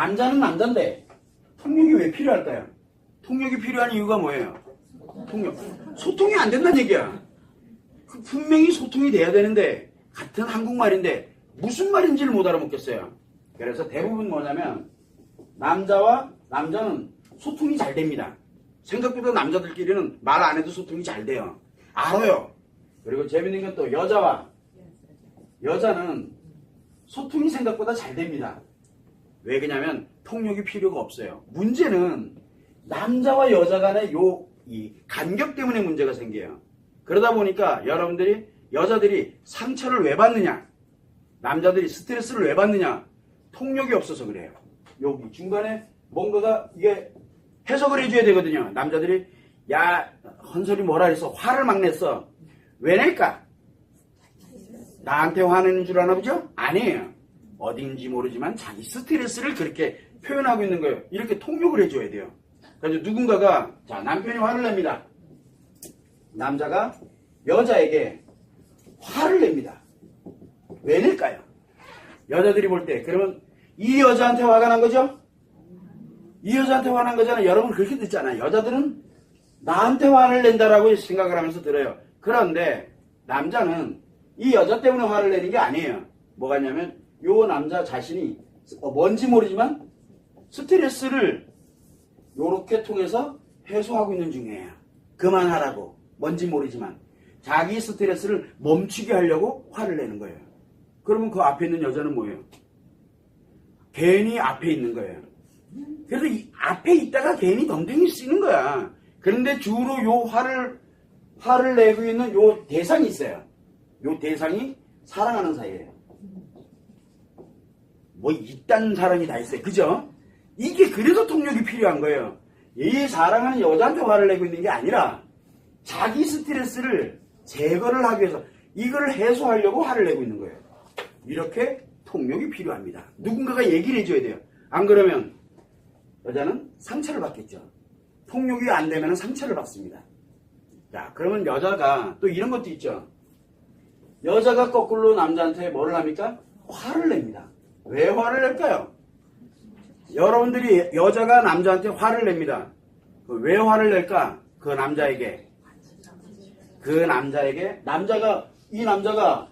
남자는 남자인데 통역이 왜 필요할까요? 통역이 필요한 이유가 뭐예요? 통역. 소통이 안 된다는 얘기야. 분명히 소통이 돼야 되는데 같은 한국말인데 무슨 말인지를 못 알아먹겠어요. 그래서 대부분 뭐냐면 남자는 소통이 잘 됩니다. 생각보다 남자들끼리는 말 안 해도 소통이 잘 돼요. 알아요. 그리고 재밌는 건 또 여자는 소통이 생각보다 잘 됩니다. 왜 그러냐면 통역이 필요가 없어요. 문제는 남자와 여자 간의 이 간격 때문에 문제가 생겨요. 그러다 보니까 여자들이 상처를 왜 받느냐? 남자들이 스트레스를 왜 받느냐? 통역이 없어서 그래요. 여기 중간에 뭔가가 이게 해석을 해줘야 되거든요. 남자들이 야 헌설이 뭐라 그랬어? 화를 막 냈어. 왜 낼까? 나한테 화내는 줄 아나 보죠? 아니에요. 어딘지 모르지만 자기 스트레스를 그렇게 표현하고 있는 거예요. 이렇게 통역을 해줘야 돼요. 그래서 누군가가 남편이 화를 냅니다. 남자가 여자에게 화를 냅니다. 왜 낼까요? 여자들이 볼 때 그러면 이 여자한테 화가 난 거죠? 이 여자한테 화난 거잖아요. 여러분 그렇게 듣잖아요. 여자들은 나한테 화를 낸다라고 생각을 하면서 들어요. 그런데 남자는 이 여자 때문에 화를 내는 게 아니에요. 뭐가 있냐면 요 남자 자신이 뭔지 모르지만 스트레스를 요렇게 통해서 해소하고 있는 중이에요. 그만하라고. 뭔지 모르지만 자기 스트레스를 멈추게 하려고 화를 내는 거예요. 그러면 그 앞에 있는 여자는 뭐예요? 괜히 앞에 있는 거예요. 그래서 이 앞에 있다가 괜히 덩덩이 쓰는 거야. 그런데 주로 요 화를 내고 있는 요 대상이 있어요. 요 대상이 사랑하는 사이예요. 뭐 이딴 사람이 다 있어요. 그죠? 이게 그래서 통역이 필요한 거예요. 이 사랑하는 여자한테 화를 내고 있는 게 아니라 자기 스트레스를 제거를 하기 위해서 이걸 해소하려고 화를 내고 있는 거예요. 이렇게 통역이 필요합니다. 누군가가 얘기를 해줘야 돼요. 안 그러면 여자는 상처를 받겠죠. 통역이 안 되면 상처를 받습니다. 자, 그러면 여자가 또 이런 것도 있죠. 여자가 거꾸로 남자한테 뭐를 합니까? 화를 냅니다. 왜 화를 낼까요? 여러분들이 여자가 남자한테 화를 냅니다. 왜 화를 낼까? 이 남자가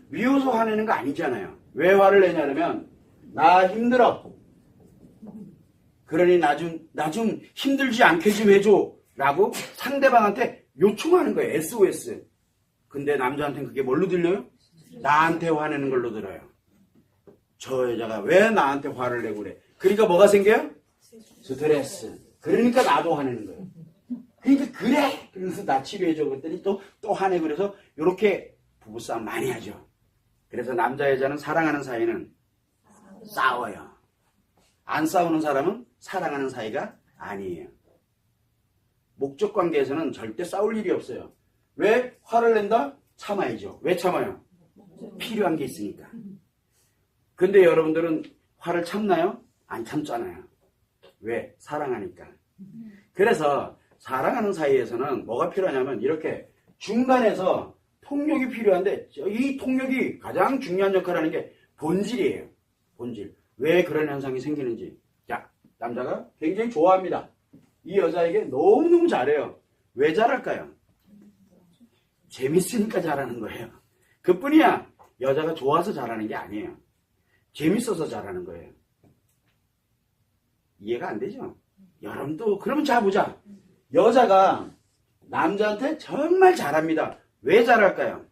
미워서 화내는 거 아니잖아요. 왜 화를 내냐면 나 힘들어. 그러니 나 좀 힘들지 않게 좀 해줘 라고 상대방한테 요청하는 거예요. SOS. 근데 남자한테는 그게 뭘로 들려요? 나한테 화내는 걸로 들어요. 저 여자가 왜 나한테 화를 내고 그래? 그러니까 뭐가 생겨요? 스트레스. 그러니까 나도 화내는 거예요. 그러니까 그래. 그래서 나 치료해줘. 그랬더니 또 화내고 그래서 이렇게 부부싸움 많이 하죠. 그래서 남자 여자는 사랑하는 사이는 싸워요. 안 싸우는 사람은 사랑하는 사이가 아니에요. 목적 관계에서는 절대 싸울 일이 없어요. 왜 화를 낸다? 참아야죠. 왜 참아요? 필요한 게 있으니까. 근데 여러분들은 화를 참나요? 안 참잖아요. 왜? 사랑하니까. 그래서 사랑하는 사이에서는 뭐가 필요하냐면 이렇게 중간에서 통역이 필요한데 이 통역이 가장 중요한 역할을 하는 게 본질이에요. 본질. 왜 그런 현상이 생기는지. 자, 남자가 굉장히 좋아합니다. 이 여자에게 너무너무 잘해요. 왜 잘할까요? 재밌으니까 잘하는 거예요. 그뿐이야. 여자가 좋아서 잘하는 게 아니에요. 재밌어서 잘하는 거예요. 이해가 안 되죠? 여러분도 그러면 자 보자. 여자가 남자한테 정말 잘합니다. 왜 잘할까요?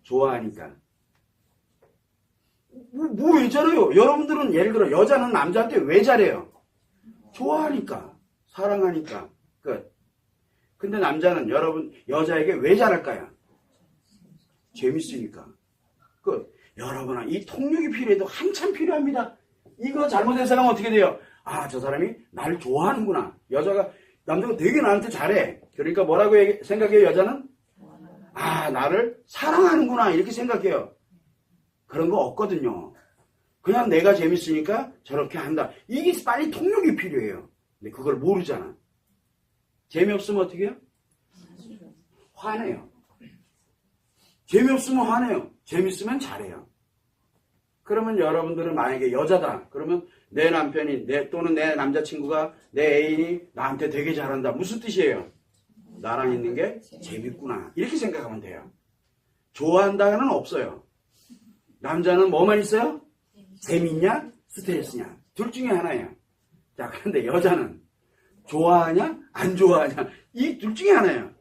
좋아하니까. 뭐 왜 잘해요? 여러분들은 예를 들어 여자는 남자한테 왜 잘해요? 좋아하니까. 사랑하니까. 끝. 근데 남자는 여자에게 왜 잘할까요? 재밌으니까. 끝. 여러분아, 이 통역이 필요해도 한참 필요합니다. 이거 잘못된 사람은 어떻게 돼요? 아, 저 사람이 나를 좋아하는구나. 남자가 되게 나한테 잘해. 그러니까 뭐라고 생각해요, 여자는? 아, 나를 사랑하는구나. 이렇게 생각해요. 그런 거 없거든요. 그냥 내가 재밌으니까 저렇게 한다. 이게 빨리 통역이 필요해요. 근데 그걸 모르잖아. 재미없으면 어떻게 해요? 화내요. 재미없으면 화내요. 재밌으면 잘해요. 그러면 여러분들은 만약에 여자다. 그러면 내 남편이 또는 내 남자친구가 내 애인이 나한테 되게 잘한다. 무슨 뜻이에요? 나랑 있는 게 재밌구나. 이렇게 생각하면 돼요. 좋아한다는 없어요. 남자는 뭐만 있어요? 재밌냐? 스트레스냐? 둘 중에 하나예요. 자, 그런데 여자는 좋아하냐? 안 좋아하냐? 이 둘 중에 하나예요.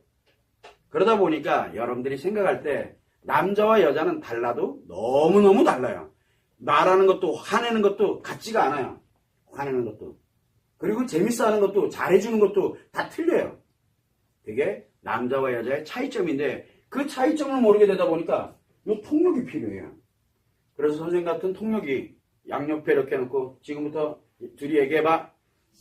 그러다 보니까 여러분들이 생각할 때 남자와 여자는 달라도 너무너무 달라요. 말하는 것도 화내는 것도 같지가 않아요. 화내는 것도. 그리고 재밌어 하는 것도 잘해주는 것도 다 틀려요. 그게 남자와 여자의 차이점인데 그 차이점을 모르게 되다 보니까 이 통역이 필요해요. 그래서 선생님 같은 통역이 양옆에 이렇게 해놓고 지금부터 둘이 얘기해봐.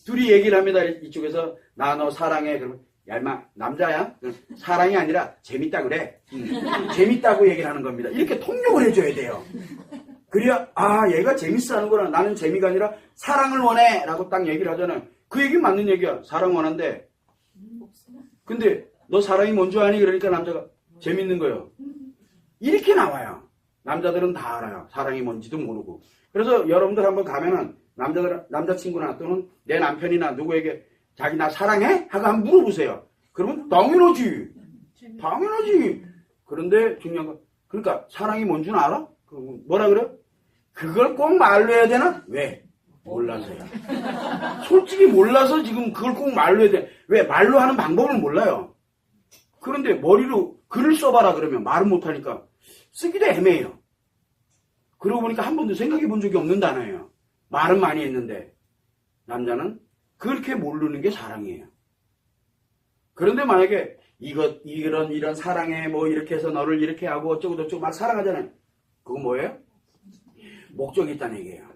둘이 얘기를 합니다. 이쪽에서 나 너 사랑해. 그러면 야 임마 남자야? 사랑이 아니라 재밌다 그래. 재밌다고 얘기를 하는 겁니다. 이렇게 통역을 해줘야 돼요. 그래야 아 얘가 재밌어 하는구나. 나는 재미가 아니라 사랑을 원해 라고 딱 얘기를 하잖아요. 그 얘기는 맞는 얘기야. 사랑 원한대. 근데 너 사랑이 뭔지 아니? 그러니까 남자가 재밌는 거예요. 이렇게 나와요. 남자들은 다 알아요. 사랑이 뭔지도 모르고. 그래서 여러분들 한번 가면은 남자친구나 또는 내 남편이나 누구에게 자기 나 사랑해? 하고 한번 물어보세요. 그러면 당연하지. 당연하지. 그런데 중요한 건 그러니까 사랑이 뭔 줄 알아? 뭐라 그래? 그걸 꼭 말로 해야 되나? 왜? 몰라서요. 솔직히 몰라서 지금 그걸 꼭 말로 해야 돼. 왜? 말로 하는 방법을 몰라요. 그런데 머리로 글을 써봐라 그러면 말은 못하니까 쓰기도 애매해요. 그러고 보니까 한 번도 생각해 본 적이 없는 단어예요. 말은 많이 했는데 남자는 그렇게 모르는 게 사랑이에요. 그런데 만약에 이런 사랑해 뭐 이렇게 해서 너를 이렇게 하고 어쩌고 저쩌고 막 사랑하잖아요. 그거 뭐예요? 목적이 있다는 얘기예요.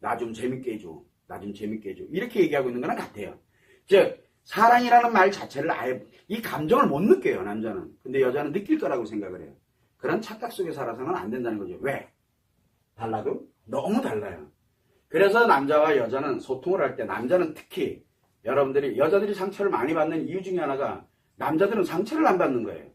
나 좀 재밌게 해줘. 나 좀 재밌게 해줘. 이렇게 얘기하고 있는 거랑 같아요. 즉 사랑이라는 말 자체를 아예 이 감정을 못 느껴요. 남자는. 근데 여자는 느낄 거라고 생각을 해요. 그런 착각 속에 살아서는 안 된다는 거죠. 왜? 달라도 너무 달라요. 그래서 남자와 여자는 소통을 할 때 남자는 특히 여자들이 상처를 많이 받는 이유 중에 하나가 남자들은 상처를 안 받는 거예요.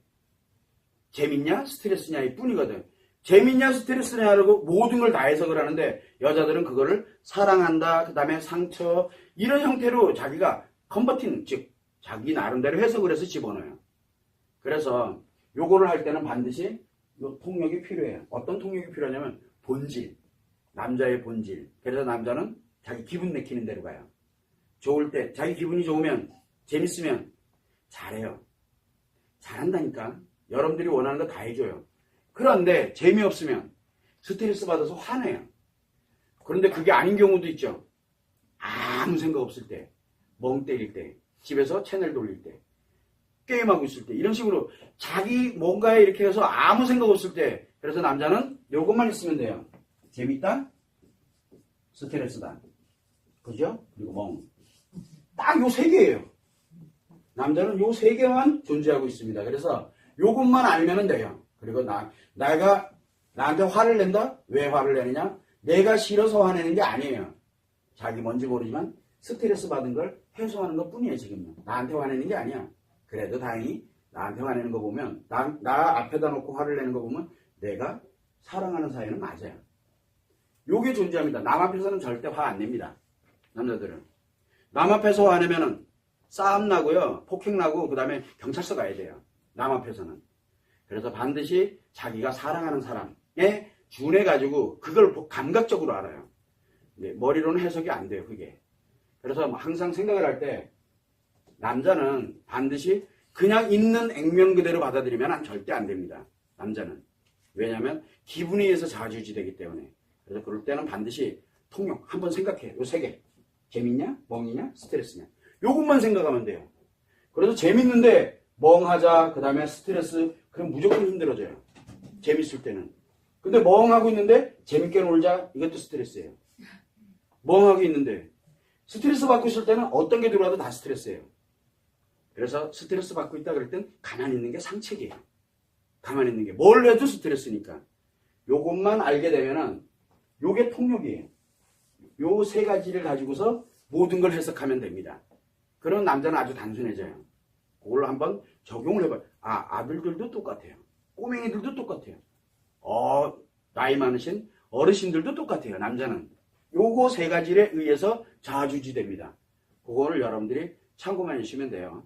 재밌냐 스트레스냐 이 뿐이거든. 재밌냐 스트레스냐 하고 모든 걸 다 해석을 하는데 여자들은 그거를 사랑한다 그 다음에 상처 이런 형태로 자기가 컨버팅 즉 자기 나름대로 해석을 해서 집어넣어요. 그래서 요거를 할 때는 반드시 요 통역이 필요해요. 어떤 통역이 필요하냐면 본질, 남자의 본질. 그래서 남자는 자기 기분 내키는 대로 가요. 좋을 때 자기 기분이 좋으면 재밌으면 잘해요. 잘한다니까. 여러분들이 원하는 거 다 해줘요. 그런데 재미없으면 스트레스 받아서 화내요. 그런데 그게 아닌 경우도 있죠. 아무 생각 없을 때, 멍 때릴 때, 집에서 채널 돌릴 때, 게임하고 있을 때 이런 식으로 자기 뭔가에 이렇게 해서 아무 생각 없을 때 그래서 남자는 요것만 있으면 돼요. 재밌다, 스트레스다, 그죠? 그리고 멍. 딱 요 세 개예요. 남자는 요 세 개만 존재하고 있습니다. 그래서 요것만 알면 돼요. 그리고 내가 나한테 화를 낸다? 왜 화를 내느냐? 내가 싫어서 화내는 게 아니에요. 자기 뭔지 모르지만 스트레스 받은 걸 해소하는 것 뿐이에요. 지금은 나한테 화내는 게 아니야. 그래도 다행히 나한테 화내는 거 보면 나 앞에다 놓고 화를 내는 거 보면 내가 사랑하는 사이는 맞아요. 요게 존재합니다. 남 앞에서는 절대 화 안 냅니다. 남자들은 남 앞에서 화내면은 싸움 나고요, 폭행 나고 그 다음에 경찰서 가야 돼요. 남 앞에서는. 그래서 반드시 자기가 사랑하는 사람에 준해가지고 그걸 감각적으로 알아요. 머리로는 해석이 안 돼요. 그게. 그래서 항상 생각을 할 때 남자는 반드시 그냥 있는 액면 그대로 받아들이면 절대 안 됩니다. 남자는. 왜냐하면 기분에 의해서 좌지우지되기 때문에. 그래서 그럴 때는 반드시 통역 한번 생각해. 요 세 개. 재밌냐? 멍이냐? 스트레스냐? 요것만 생각하면 돼요. 그래서 재밌는데 멍하자, 그 다음에 스트레스, 그럼 무조건 힘들어져요. 재밌을 때는. 근데 멍하고 있는데 재밌게 놀자, 이것도 스트레스예요. 멍하고 있는데 스트레스 받고 있을 때는 어떤 게 들어와도 다 스트레스예요. 그래서 스트레스 받고 있다 그럴 땐 가만히 있는 게 상책이에요. 가만히 있는 게. 뭘 해도 스트레스니까. 요것만 알게 되면은 요게 통역이에요. 요 세 가지를 가지고서 모든 걸 해석하면 됩니다. 그런 남자는 아주 단순해져요. 그걸로 한번 적용을 해봐요. 아들들도 똑같아요. 꼬맹이들도 똑같아요. 나이 많으신 어르신들도 똑같아요. 남자는 요거 세 가지에 의해서 좌지우지됩니다. 그거를 여러분들이 참고만 해주시면 돼요.